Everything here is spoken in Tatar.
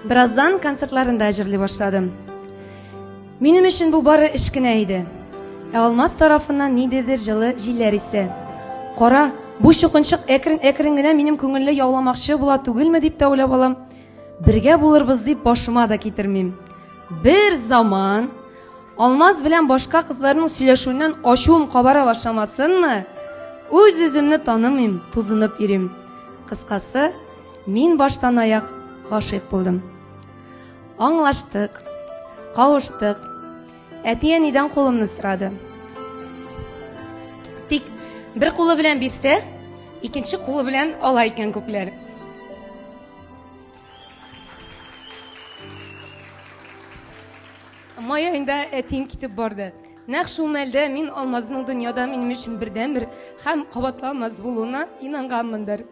Birazdan konsertlarında әзерлей башладым. Минем өчен бу бары эш кенә иде. Алмаз тарафыннан ниндидер җылы җилләр исе. Кара, бу чукынчык әкрен генә минем күңелле яуламакчы була түгелме дип тә уйлап алам. Бергә булырбыз дип башыма да китермим. Бер заман Алмаз белән башка кызларның сөйләшүеннән ачуым кабара башламасынмы? Үз-үземне танымыйм, тузынып йөрим. Кыскасы, мин баштан аяк гашыйк булдым. Аңлаштык, кавыштык. Әти-әнидән кулымны сорады. Тик бер кулы белән бирсә, икенче кулы белән ала икән күпләр. Май айында әтием китеп барды. Нәкъ шул мәлдә мин Алмазның дөньяда минем өчен бердән-бер һәм кабатламас булуына инанганмындыр.